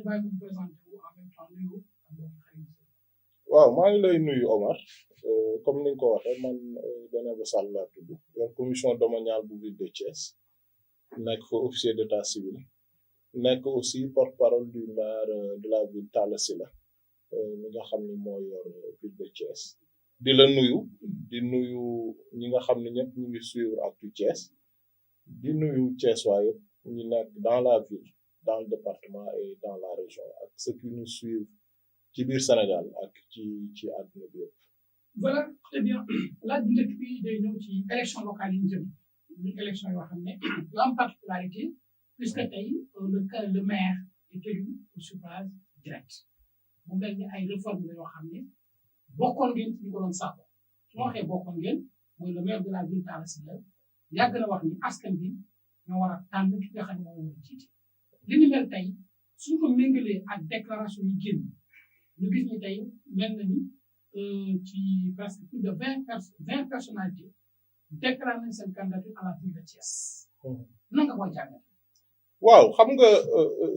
bàyyi mu présenté wu en même temps nuyu ak mbokk xarit. waaw maa ngi lay nuyu Omar comme ni nga ko waxee man Dieynaba Sall laa tudd yor commission domaniale bu ville de Thiès nekk fa officier d'état civil nekk aussi porte-parole du maire de la ville Talla Sylla mi nga xam ni moo yor ville de Thiès di la nuyu ñi nga xam ne ñëpp ñu ngi suivre Actu Thiès di nuyu Thiès waa yëpp ñu nekk dans la ville dans le département et dans la région ak ceux qui nous suivent ci biir Sénégal ak ci àdduna bi yëpp. voilà très bien laaj bu njëkk bi day ñëw ci élection locale yi ñu jëm ñu élection yoo xam ne yu am particularité puisque tey le maire est élu au suffrage direct mu mel ni ay réforme la yoo xam ne bokkoon ngeen ci ñu ko doon sàkku su ma waxee bokkoon ngeen mooy le maire de la ville Talla Sylla yàgg na wax ni askan bi ñoo war a tànn ki nga xam ne moo war a jiite li ni mel tey suñ ko méngalee ak déclaration yi génn ñu gis ni tey mel na ni ci presque plus de 20 personnalités déclaré nañ seen candidature à la ville de Thiès. nan nga koy jàngat. waaw xam nga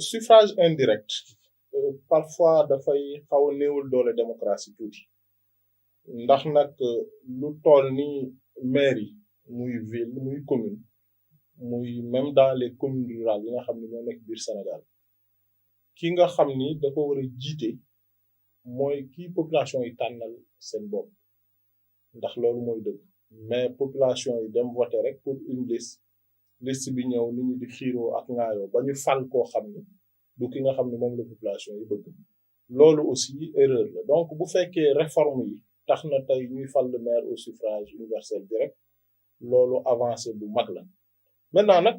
suffrage indirect parfois dafay xaw a néewul doole démocratie tuuti ndax nag lu toll ni mairie muy ville muy commune muy même dans les communes rurales yi nga xam ne ñoo nekk biir Sénégal ki nga xam ni da ko war a jiite. mooy kii population yi tànnal seen bopp ndax loolu mooy dëgg mais population yi dem voter rek pour une liste bi ñëw nit ñi di xiiroo ak ngaayoo ba ñu fal koo xam ni du ki nga xam ne moom la population yi bëgg loolu aussi erreur la donc bu fekkee réforme yi tax na tey ñuy fal le maire au suffrage universel direct loolu avancé bu mag la maintenant nag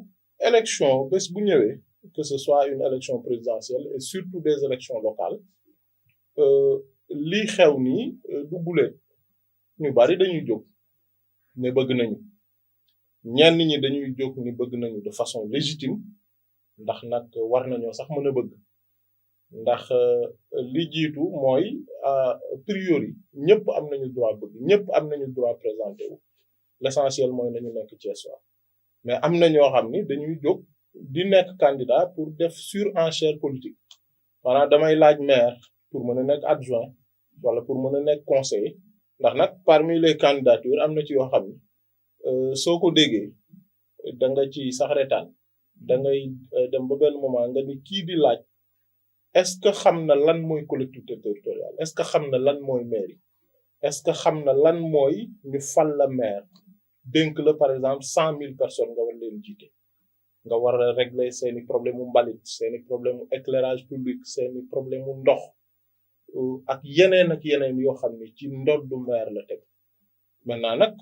élection bés bu ñëwee que ce soit une élection présidentielle et surtout des élections locales lii xew nii du gulee ñu bari dañuy jóg ne bëgg nañu ñenn ñi dañuy jóg ni bëgg nañu de façon légitime ndax nag war nañoo sax mën a bëgg ndax li jiitu mooy priori ñëpp am nañu droit bëgg ñëpp am nañu droit présenté wu l'essentiel mooy nañu nekk Thiessois mais am na ñoo xam ni dañuy jóg di nekk candidat pour def surenchère politique maanaam damay laaj maire pour mën a nekk adjoint wala pour mën a nekk conseiller ndax nag parmi les candidatures am na ci yoo xam ni soo ko déggee da nga ci sax retaan da ngay dem ba benn moment nga ni kii di laaj est-ce que xam na lan mooy collectivité territoriale est-ce que xam na lan mooy mairie est-ce que xam na lan mooy ñu fal la maire dénk la par exemple 100 000 personnes nga war leen jiite nga war a régler seeni problème mu mbalit seeni problème mu éclairage public seeni problème mu ndox ak yeneen yoo xam ne ci ndoddu maire la teg maintenant nag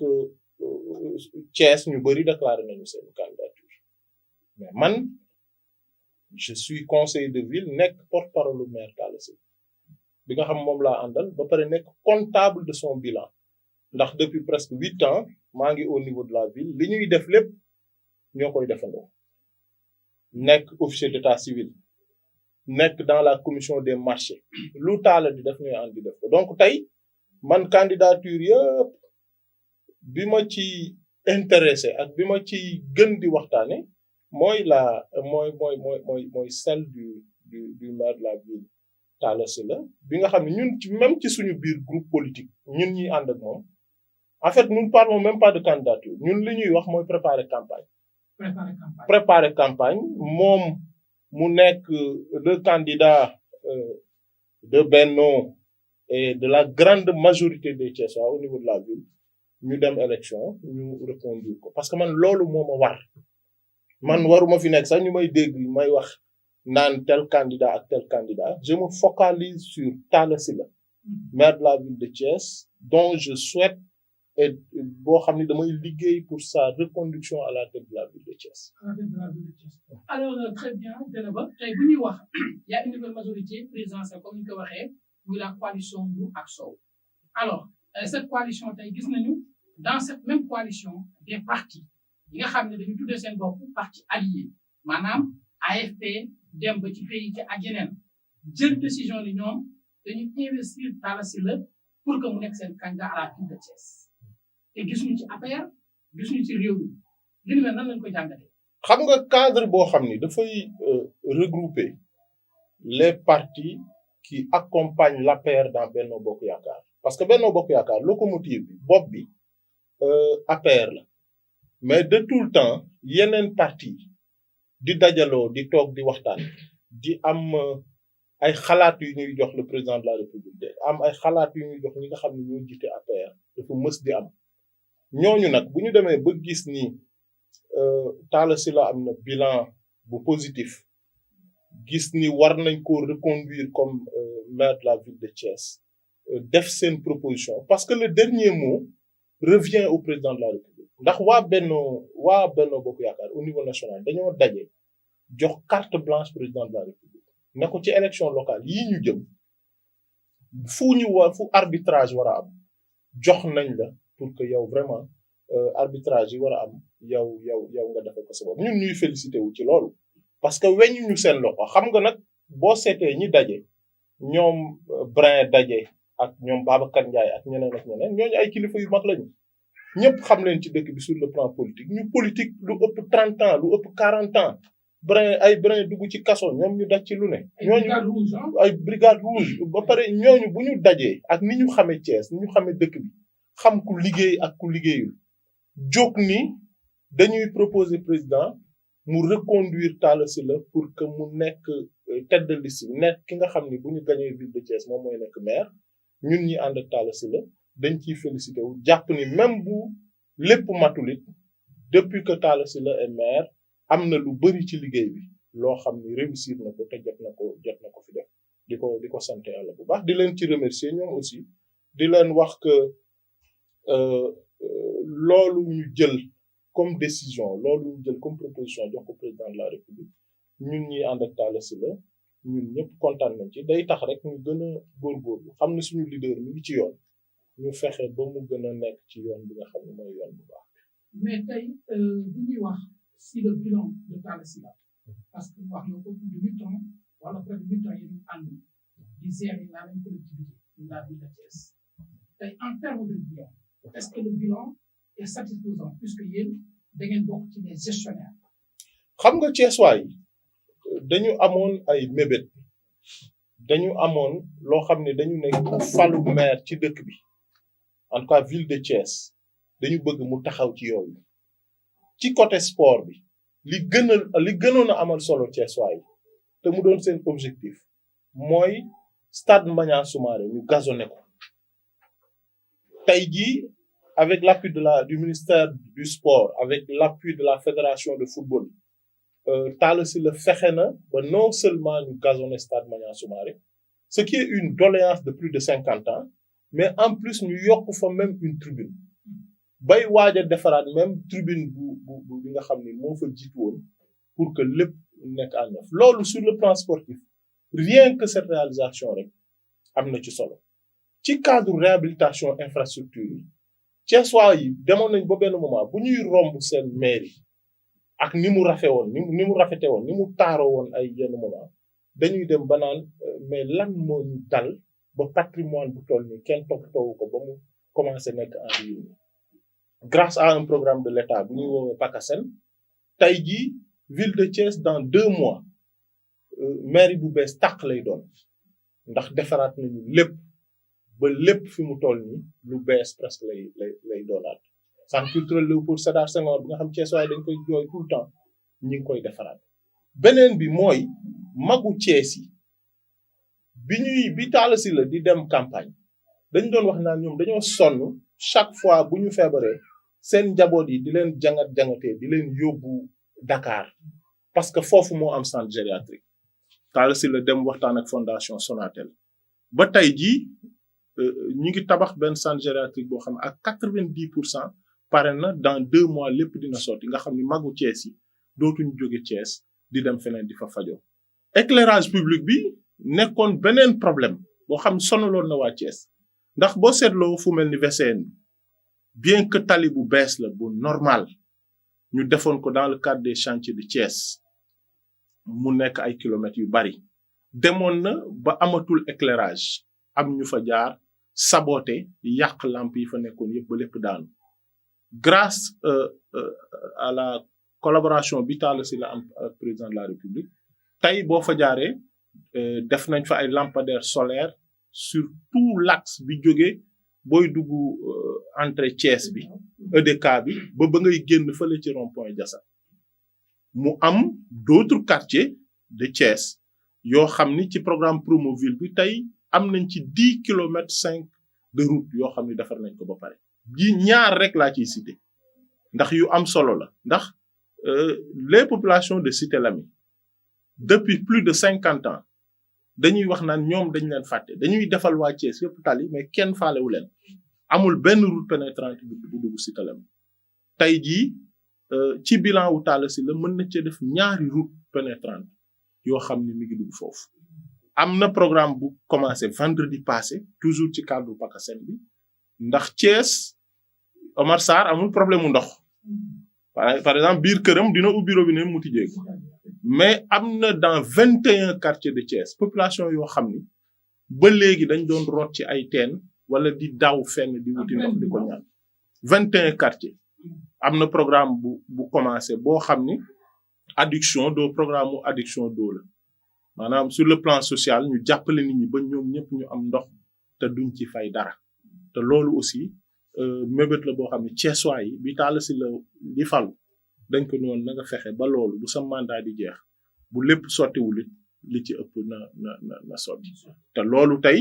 Thiès ñu bari déclaré nañu seen candidature mais man je suis conseiller de ville nekk porte-parole du maire Talla Sylla bi nga xam moom laa àndal ba pare nekk comptable de son bilan ndax depuis presque 8 ans maa ngi au niveau de la ville li ñuy def lépp ñoo koy defandoo nekk officier d'état civil nekk dans la commission des marchés lu Talla di def ñooy ànd di def ko donc tey man candidature yëpp bi ma ci intéressé ak bi ma ci gën di waxtaane mooy celle du maire de la ville Talla Sylla bi nga xam ne ñun ci même ci suñu biir groupe politique ñun ñuy ànd ak moom en fait nous ne parlons même pas de candidature ñun li ñuy wax mooy préparer campagne moom mu nekk le candidat de Benno et de la grande majorité des Thiessois au niveau de la ville ñu dem élection ñu reconduire ko parce que man loolu moo ma war man waruma fi nekk sax ñu may dégg may wax naan tel candidat ak tel candidat je me focalise sur Talla Sylla maire de la ville de Thiès dont je souhaite et boo xam ne damay liggéey pour sa reconduction à la tête de la ville de Thiès. Alors très bien Dieynaba tey bu ñuy wax y a une nouvelle majorité présidentielle comme ni ko waxee muy la coalition Ndu ak Sow alors cette coalition tey gis nañu dans cette même coalition des partis yi nga xam ne dañu tuddee seen bopp parti allié maanaam AFP dem ba ci pays ci ak yeneen jël décision ni ñoom dañu investir Talla Sylla pour que mu nekk seen candidat à la ville de Thiès te gisuñu ci APR gisuñu ci réew mi li ni mel nan lañ koy jàngatee. xam nga cadre boo xam ni dafay regrouper les partis qui accompagnent l'APR dans Benno Bokk Yaakaar parce que Benno Bokk Yaakaar locomotive bi bopp bi APR la mais de tout le temps yeneen parti di dajaloo di toog di waxtaan di am ay xalaat yu ñuy jox le président de la République am ay xalaat yu ñuy jox ñi nga xam ne ñoo jiite APR dafa mës di am ñooñu nag bu ñu demee ba gis ni Talla Sylla am na bilan bu positif gis ni war nañ ko reconduire comme maire de la ville de Thiès def seen proposition parce que le dernier mot revient au président de la République ndax waa Benno Bokk Yaakaar au niveau national dañoo daje jox carte blanche président de la République ne ko ci élection locale yii ñu jëm fu arbitrage war a am jox nañ la pour que yow vraiment arbitrage yi war a am yow nga defe ko sa bopp ñun ñuy félicité wu ci loolu parce que weñu ñu seen loxo xam nga nag boo seetee ñi daje ñoom Brin daje ak ñoom Babacar Ndiaye ak ñeneen ñooñu ay kilifa yu mag lañu ñëpp xam leen ci dëkk bi sur le plan politique ñu politique lu ëpp 30 ans lu ëpp 40 ans Brin dugg ci kaso ñoom ñu daj ci lu ne ñooñu ay brigade rouge ba pare ñooñu bu ñu dajee ak ni ñu xamee Thiès ni ñu xamee dëkk bi xam ku liggéey ak ku liggéeyul jóg ni dañuy proposer président mu reconduire Talla Sylla pour que mu nekk tête de liste bi nekk ki nga xam ni bu ñu gañee ville de Thiès moom mooy nekk maire ñun ñi ànd ak Talla Sylla dañ ciy félicité wu jàpp ni même bu lépp matulit depuis que Talla Sylla est maire am na lu bari ci liggéey bi loo xam ni réussir na ko te jot na ko fi def di ko sant yàlla bu baax di leen ci remercier ñoom aussi di leen wax que loolu ñu jël comme décision loolu ñu jël comme proposition jox ko président de la République ñun ñi ànd ak Talla Sylla ñun ñëpp kontaan nañ ci day tax rek ñu gën a góorgóorlu xam ne suñu leader mi ngi ci yoon ñu fexe ba mu gën a nekk ci yoon bi nga xam ne mooy yoon bu baax. mais tey bu ñuy wax si le bilan de Talla Sylla parce que wax na ko plus de 8 ans wala près de 8 ans yi ñu ànd di gérer la même collectivité de la ville de Thiès tey en termes de bilan est-ce que le bilan est satisfaisant puisque yéen da ngeen bokk ci les gestionnaires. xam nga Thiès waay dañu amoon ay mébét dañu amoon loo xam ne dañu nekk ku falu maire ci dëkk bi en tout cas ville de Thiès dañu bëgg mu taxaw ci yooyu ci côté sport bi li gënoon a amal solo Thiès waay te mu doon seen objectif mooy stade Maniang Soumaré ñu gazonné ko tey jii avec l'appui du ministère du sport avec l'appui de la fédération de football Talla Sylla fexe na ba non seulement ñu gazonné stade Maniang Soumaré ce qui est une doléance de plus de 50 ans mais en plus ñu yokk fa même une tribune bay waaj a defaraat même tribune bu bi nga xam ni moo fa jiitu woon pour que lépp nekk à neuf loolu sur le plan sportif rien que cette réalisation rek am na ci solo ci cadre réhabilitation infrastructure yi Thiessois yi demoon nañ ba benn moment bu ñuy romb seen mairie ak ni mu rafete woon ni mu taaroo woon ay yenn moment dañuy dem ba naan mais lan moo ñu dal ba patrimoine bu toll nii kenn toppatoowu ko ba mu commencé nekk en ruine grâce à un programme de l'État bu ñuy woowee PACASEN tey jii ville de Thiès dans 2 mois mairie bu bees tàq lay doon ndax defaraat nañu lépp ba lépp fi mu toll nii lu bees presque lay doonaat centre culturel Léopold Sédar Senghor bi nga xam Thiès waaye dañ koy jooy tout le temps ñi ngi koy defaraat beneen bi mooy magu Thiès yi bi Talla Sylla di dem campagne dañ doon wax naan ñoom dañoo sonn chaque fois bu ñu feebaree seen njaboot yi di leen jangatee di leen yóbbu Dakar parce que foofu moo am centre gériatrique Talla Sylla dem waxtaan ak fondation Sonatel ba tey jii ñu ngi tabax benn centre gériatrique boo xam ne ak 90% pare na dans 2 mois lépp dina sotti nga xam ni magu Thiès yi dootuñu jóge Thiès di dem feneen di fa fajoo éclairage public bi nekkoon beneen problème boo xam sonaloon na waa Thiès ndax boo seetloo fu mel ni VCN bien que tali bu bees la bu normal ñu defoon ko dans le cadre des chantiers de Thiès mu nekk ay kilomètres yu bari demoon na ba amatul éclairage am ñu fa jaar saboté yàq lampe yi fa nekkoon yëpp ba lépp daanu grâce à la collaboration bi Talla Sylla am ak président de la République tey boo fa jaaree def nañ fa ay lampadaires solaires sur tout l'axe bi jógee booy dugg entrée Thiès bi EDK bi ba ngay génn fële ci rond-point Diassane mu am d'autres quartiers de Thiès yoo xam ni ci programme Promoville bi tey am nañ ci 10 kilomètres 5 de route yoo xam ni defar nañ ko ba pare ji ñaar rek laa ciy cité ndax yu am solo la ndax les populations de Cité Lamy depuis plus de 50 ans dañuy wax naan ñoom dañ leen fàtte dañuy defal waa Thiès yëpp tali mais kenn faalewu leen amul benn route pénétrante bu dugg Cité Lamy tey jii ci bilan wu Talla Sylla mën na cee def ñaari route pénétrante yoo xam ni mi ngi dugg foofu am na programme bu commencé vendredi passé toujours ci cadre PACASEN bi ndax Thiès Omar Sarr amul problème mu ndox par exemple biir këram dina ubbi robinet mu tijjee ko mais am na dans 21 quartiers de Thiès population yoo xam ni ba léegi dañ doon root ci ay teen wala di daw fenn di wuti ndox di ko ñaan 21 quartiers am na programme bu commencé boo xam ni adduction d'eau programme mu adduction d'eau la maanaam sur le plan social ñu jàppale nit ñi ba ñoom ñëpp ñu am ndox te duñ ci fay dara te loolu aussi mébét la boo xam ne Thiessois yi bi Talla Sylla di falu dañ ko noonu na nga fexe ba loolu bu sa mandat di jeex bu lépp sottiwul it li ci ëpp na sotti te loolu tey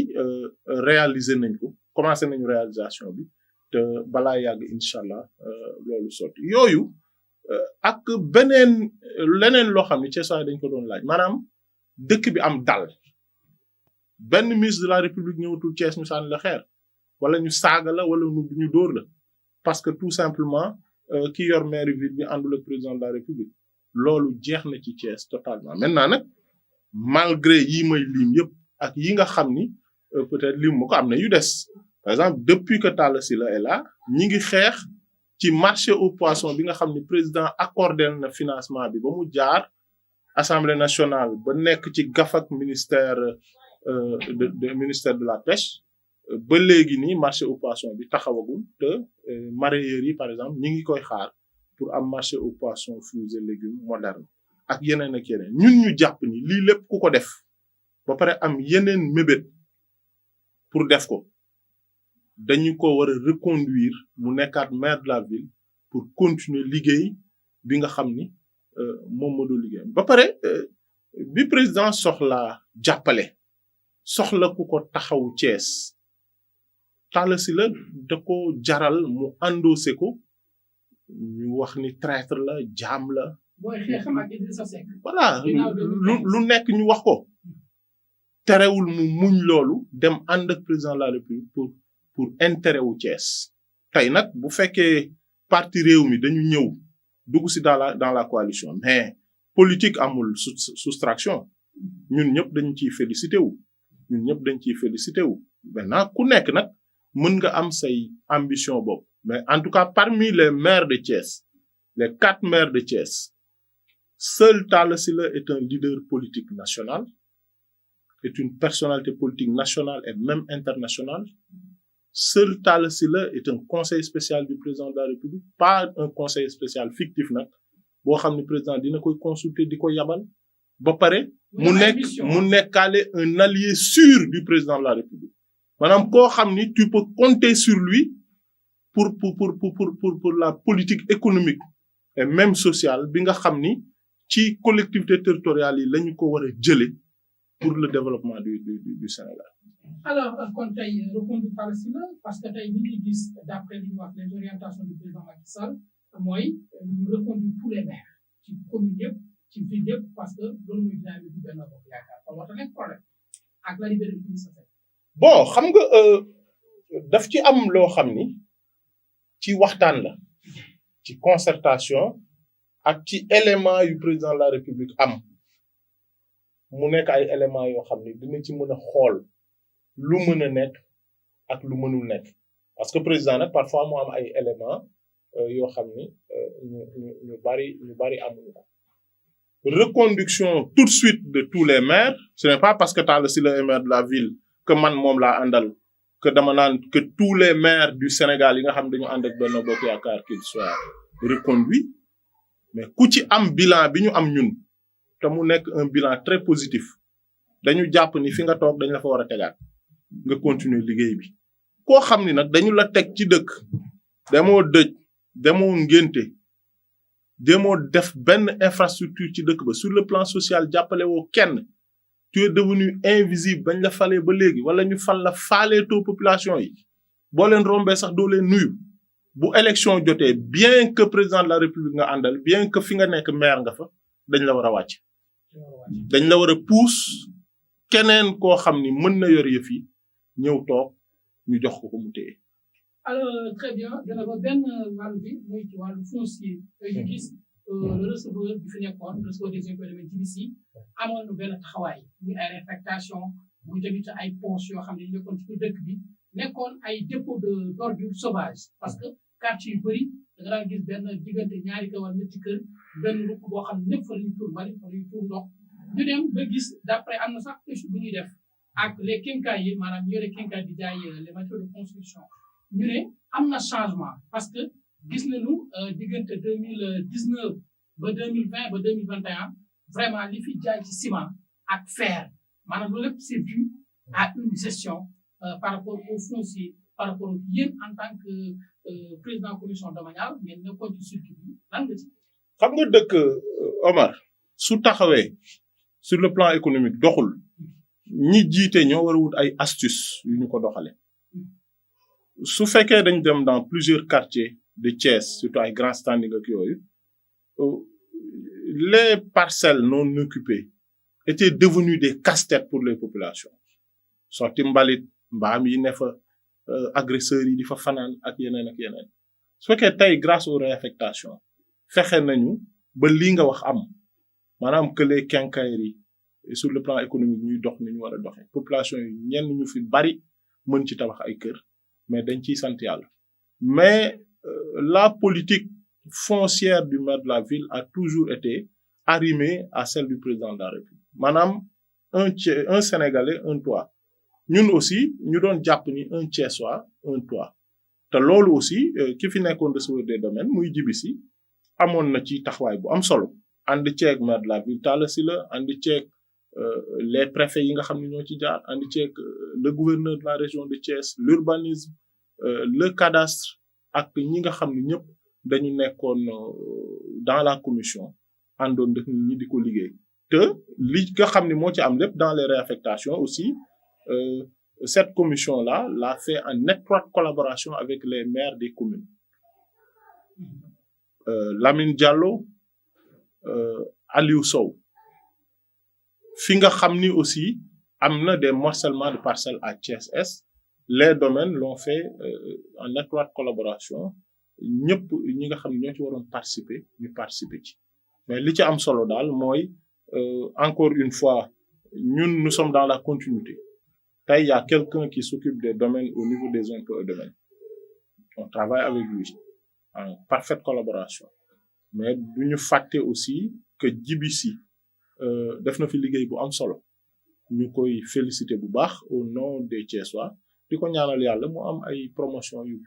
réaliser nañ ko commencé nañu réalisation bi te balaa yàgg incha allah loolu sotti yooyu ak leneen loo xam ne Thiessois yi dañ ko doon laaj maanaam dëkk bi am dal benn ministre de la République ñëwatul Thiès ñu sànni la xeer wala ñu saaga la wala ñu dóor la parce que tout simplement ki yor maire ville bi àndul ak président de la République loolu jeex na ci Thiès totalement maintenant nag malgré yi may lim yëpp ak yi nga xam ni peut-être lim ma ko am na yu des par exemple depuis que Talla Sylla est là ñi ngi xeex ci marché aux poissons bi nga xam ni président accordé na financement bi ba mu jaar Assemblée nationale ba nekk ci gafak ministère de la pêche ba léegi nii marché aux poissons bi taxawagul te mareyeurs yi par exemple ñi ngi koy xaar pour am marché aux poissons fruits et légumes moderne ak yeneen ak yeneen ñun ñu jàpp ni lii lépp ku ko def ba pare am yeneen mébét pour def ko dañu ko war a reconduire mu nekkaat maire de la ville pour continuer liggéey bi nga xam ni moom moo doon liggéeyam ba pare bi président soxla jàppale soxla ku ko taxawu Thiès Talla Sylla da ko jaral mu endossé ko ñu wax ni traître la jaam la voilà lu nekk ñu wax ko terewul mu muñ loolu dem ànd ak président de la République pour intérêt wu Thiès tey nag bu fekkee parti réew mi dañu ñëw dugg si dans la coalition mais politique amul soustraction ñun ñëpp dañu ciy félicité wu maintenant ku nekk nag mën nga am say ambition bopp mais en tout cas parmi les maires de Thiès les 4 maires de Thiès seul Talla Sylla est un leader politique national est une personnalité politique nationale et même internationale seul Talla Sylla est un conseiller spécial du président de la République pas un conseiller spécial fictif nag boo xam ne président dina koy consulter di ko yabal ba pare mu nekkaale un allié sûr du président de la République maanaam koo xam ni tu peux compter sur lui pour la politique économique et même sociale bi nga xam ni ci collectivité territoriale yi lañu ko war a jële pour le développement du Sénégal. Alors kon tey reconduire Talla Sylla parce que tey bi ñuy gis d'après li ñu wax les orientations du président Macky Sall mooy ñu reconduire tous les maires ci commune yëpp ci ville yëpp parce que loolu mooy dynamique bi Benno Bokk Yaakaar kon waxta nekk problème ak la libéré du ministre. bon xam nga daf ci am loo xam ni ci waxtaan la ci concertation ak ci élément yu président de la République am mu nekk ay éléments yoo xam ni dina ci mën a xool lu mën a nekk ak lu mënul nekk parce que président nag parfois mu am ay éléments yoo xam ni ñu bari amuñu ko reconduction tout de suite de tous les maires ce n'est pas parce que Talla Sylla est maire de la ville que man moom laa àndal que dama naan que tous les maires du Sénégal yi nga xam dañu ànd ak Benno Bokk Yaakaar qu'ils soient reconduits mais ku ci am bilan bi ñu am ñun te mu nekk un bilan très positif dañu jàpp ni fi nga toog dañ la fa war a tegaat nga continuer liggéey bi koo xam ni nag dañu la teg ci dëkk demoo dëj demoo ngénte demoo def benn infrastructure ci dëkk ba sur le plan social jàppale woo kenn tu es devenu invisible bañ la falee ba léegi wala ñu fal la faaleetoo population yi boo leen rombee sax doo leen nuyu bu élection jotee bien que président de la république nga àndal bien que fi nga nekk maire nga fa dañ la war a wàcc dañ la war a pousse keneen koo xam ni mën na yor yëf yi ñëw toog ñu jox ko mu téye. Alors très bien dana ba benn wàllu bi muy ci wàllu foncier ñu gis le receveur bi fi nekkoon receveur des impôts de JBC amoon na benn taxawaay muy ay réfectation muy tamit ay ponts yoo xam ne ñu nekkoon ci dëkk bi nekkoon ay dépôt d'ordures sauvages parce que quartier yu bëri da nga daan gis benn diggante ñaari kër wala ñetti kër benn rukk boo xam ne ñëpp fa la ñu tuur bari fa la ñu tuur ndox ñu dem ba gis d'après am na sax étude bu ñuy def ak les quincailliers maanaam yore quincaillier di jaay les matériaux de construction ñu ne am na changement parce que gis nañu diggante 2019 ba 2020 ba 2021 vraiment li fi jaay ci ciment ak fer maanaam loolu lépp c'est dû à une gestion par rapport au foncier par rapport yéen en tant que président commission domaniale ngeen nekkoon ci circuit bi lan nga ci. xam nga dëkk Omar su taxawee sur le plan économique doxul ñi jiite ñoo war a wut ay astuces yu ñu ko doxale su fekkee dañ dem dans plusieurs quartiers de Thiès surtout ay grand standing ak yooyu les parcelles non occupées étaient devenues des casse-têtes pour les populations sorti mbalit mbaam yi ne fa agresseurs yi di fa fanaan ak yeneen su fekkee tey grâce aux réaffectations fexe nañu ba lii nga wax am maanaam que les quincailleries sur le plan économique ñuy dox ni ñu war a doxee population yi ñenn ñu fi bari mën ci tabax ay kër mais dañ ciy sant yàlla mais la politique foncière du maire de la ville a toujours été arrimée à celle du président de la République maanaam un Sénégalais un toit ñun aussi ñu doon jàpp ni un Thiessois un toit te loolu aussi ki fi nekkoon receveur des domaines muy JBC amoon na ci taxawaay bu am solo ànd ceeg maire de la ville Talla Sylla ànd ceeg les préfets yi nga xam ne ñoo ci jaar ànd ceeg le gouverneur de la région de Thiès l'urbanisme le cadastre ak ñi nga xam ne ñëpp dañu nekkoon dans la commission àndoon def ñi di ko liggéey te li nga xam ne moo ci am lépp dans les réaffectations aussi cette commission-là l'a fait en étroite collaboration avec les maires des communes Lamine Diallo Aliou Sow fi nga xam ni aussi am na des morcellements de parcelles à Thiès Est les domaines l'ont fait en étroite collaboration ñëpp ñi nga xam ne ñoo ci waroon participer ñu participer ci mais li ci am solo daal mooy encore une fois ñun nous sommes dans la continuité tey y a quelqu'un qui s'occupe des domaines au niveau des impôts et domaines on travaille avec lui en parfaite collaboration mais duñu fàtte aussi que JBC def na fi liggéey bu am solo ñu koy féliciter bu baax au nom des Thiessois di ko ñaanal yàlla mu am ay promotion yu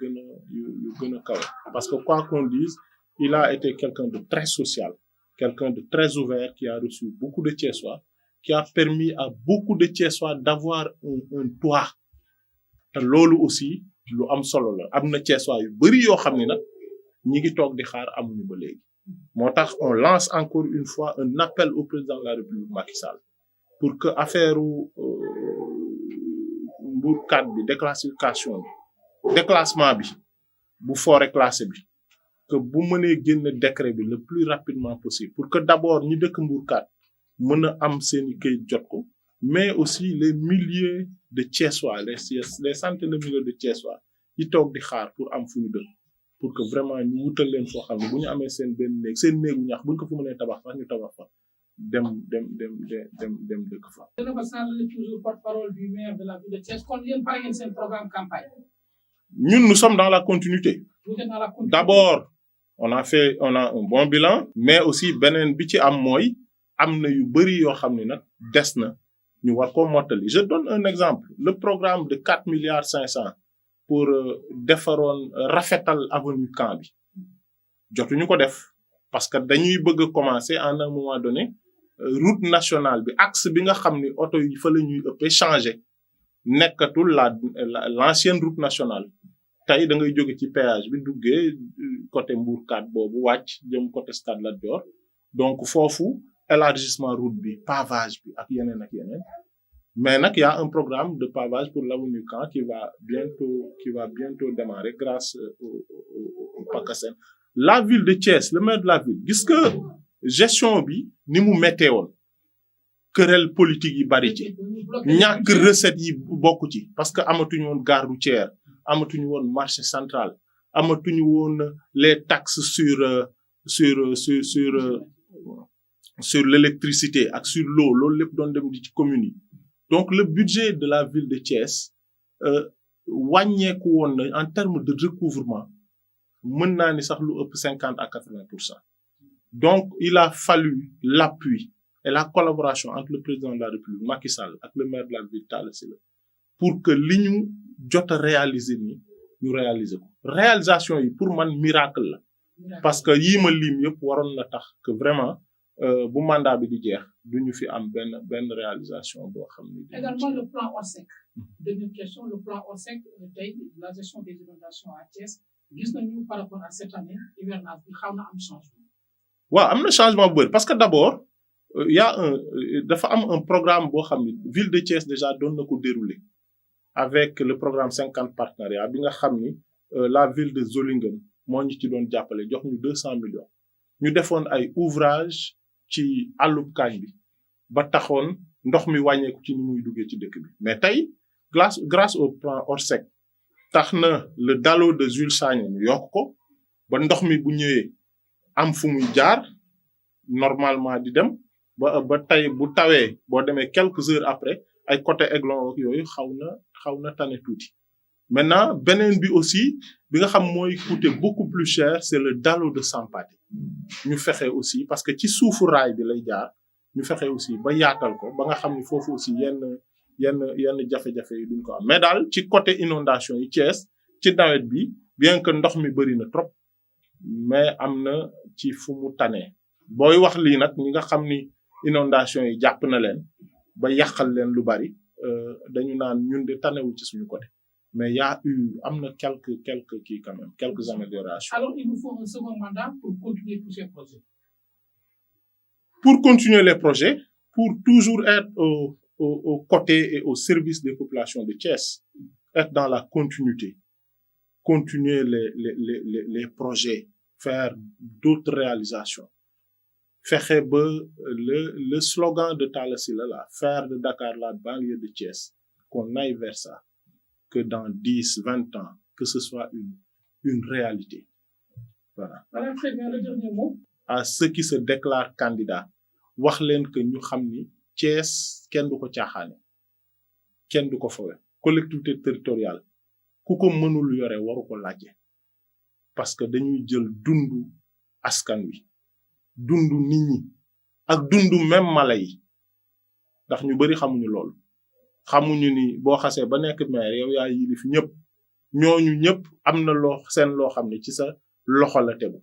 gën a kawe parce que quoi qu'on dise il a été quelqu'un de très social quelqu'un de très ouvert qui a reçu beaucoup de Thiessois qui a permis à beaucoup de Thiessois d'avoir un toit te loolu aussi lu am solo la am na Thiessois yu bari yoo xam ne nag ñi ngi toog di xaar amuñu ba léegi moo tax on lance encore une fois un appel au président de la République Macky Sall pour que affaire Mbourkat bi déclassification bi déclassement bi bu forêt classée bi que bu mënee génne décret bi le plus rapidement possible pour que d'abord ñi dëkk Mbourkat mën a am seeni këyit jot ko mais aussi les milliers de Thiessois les centaines de milliers de Thiessois yi toog di xaar pour am fu ñu dëkk pour que vraiment ñu wutal leen foo xam ne bu ñu amee seen benn néeg seen néegu ñax bu ñu ko fu mënee tabax sax ñu tabax fa dem dëkk fa. Dieynaba Sall toujours porte-parole du maire de la ville de Thiès kon yéen pare ngeen seen programme campagne. ñun nous sommes dans la continuité. Vous êtes dans la continuité. D'abord on a un bon bilan mais aussi beneen bi ci am mooy am na yu bari yoo xam ne nag des na ñu war ko mottali je donne un exemple le programme de 4 milliards 500 pour defaroon rafetal avenue Camp bi jotuñu ko def parce que dañuy bëgg a commencer à un moment donné route nationale bi axe bi nga xam ni oto yi fa la ñuy ëppee changé nekkatul l'ancienne route nationale tey da ngay jóge ci péage bi duggee côté Mbourkat boobu wàcc jëm côté Stade Lat Dior donc foofu élargissement route bi pavage bi ak yeneen mais nag y a un programme de pavage pour l'avenue Caen qui va bientôt démarrer grâce au PACASEN. La ville de Thiès, le maire de la ville gis que gestion bi ni mu méttee woon querelle politique yi bari ci ñàkk recette yi bokk ci parce que amatuñu woon gare routière amatuñu woon marché central amatuñu woon les taxes sur l'électricité ak sur l'eau loolu lépp doon dem di ci commune yi donc le budget de la ville de Thiès wàññeeku woon na en termes de recouvrement mën naa ni sax lu ëpp 50 à 80%. Donc il a fallu l'appui et la collaboration entre le président de la République Macky Sall ak le maire de la ville Talla Sylla pour que li ñu jot a réaliser ni ñu réaliser ko réalisation yi pour man miracle la parce que yii ma lim yëpp waroon na tax que vraiment bu mandat bi di jeex duñu fi am benn réalisation boo xam ni. Également le plan Orsec. Deuxième question, le plan Orsec tey la gestion des inondations à Thiès gis nañu par rapport à cette année hivernage bi xaw na am changement. waaw am na changement bu bëri parce que d'abord y a dafa am un programme boo xam ni ville de Thiès déjà doon na ko dérouler avec le programme 50 partenariats bi nga xam ni la ville de Zolingen moo ñu ci doon jàppale jox ñu 200 millions ñu defoon ay ouvrage ci àllub kaañ bi ba taxoon ndox mi wàññeeku ci ni muy duggee ci dëkk bi mais tey grâce au plan Orsec tax na le Dalo de Jules Sagna ñu yokk ko ba ndox mi bu ñëwee am fu muy jaar normalement di dem ba tey bu tawee boo demee quelques heures après ay côté Aiglon ak yooyu xaw na tane tuuti maintenant beneen bi aussi bi nga xam mooy coûter beaucoup plus cher c'est le Dalo de Sampaté ñu fexe aussi parce que ci suufu raay bi lay jaar ñu fexe aussi ba yaatal ko ba nga xam ni foofu aussi yenn jafe-jafe yi duñ ko am mais daal ci côté inondation yi Thiès ci nawet bi bien que ndox mi bëri na trop mais am na ci fu mu tanee booy wax lii nag ñi nga xam ni inondation yi jàpp na leen ba yàqal leen lu bari dañu naan ñun de tanewul ci suñu côté mais y a eu am na quelques kii quand même quelques améliorations. Alors il nous faut un second mandat pour continuer tous ces projets. Pour continuer les projets, pour toujours être aux côtés et au service des populations de Thiès, être dans la continuité, continuer les projets, faire d'autres réalisations. Fexe ba le slogan de Talla Sylla là, faire de Dakar la banlieue de Thiès, qu'on aille vers ça, que dans 10, 20 ans, que ce soit une réalité. Voilà. Voilà, très bien, le dernier mot. À ceux qui se déclarent candidats, wax leen que ñu xam ni Thiès kenn du ko caaxaane kenn du ko fowe collectivité territoriale ku ko mënul yore waru ko laajte parce que dañuy jël dundu askan wi dundu nit ñi ak dundu même mala yi ndax ñu bari xamuñu loolu xamuñu ni boo xasee ba nekk maire yow yaa yilif ñëpp ñooñu ñëpp am na loo xam ne ci sa loxo la tegu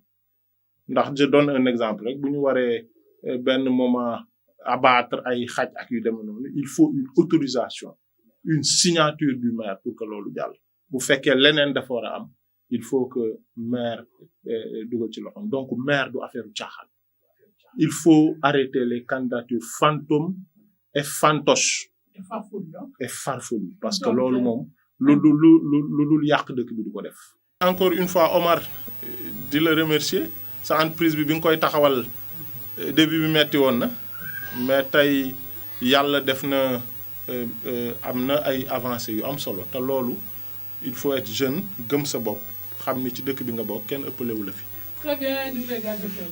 ndax je donne un exemple rek bu ñu waree benn moment abattre ay xaj ak yu demee noonu il faut une autorisation une signature du maire pour que loolu jàll bu fekkee leneen dafa war a am il faut que maire dugal ci loxoom donc maire du affaire caaxaan il faut arrêter les candidatures fantômes et fantoches et farfelues parce que loolu moom lu dul yàq dëkk bi du ko def. Encore une fois Omar di la remercier sa entreprise bi nga koy taxawal début bi metti woon na mais tey yàlla def na am na ay avancées yu am solo te loolu il faut être jeune gëm sa bopp xam ni ci dëkk bi nga bokk kenn ëppalewu la fi. Très bien, ñu ngi lay jaajëfal.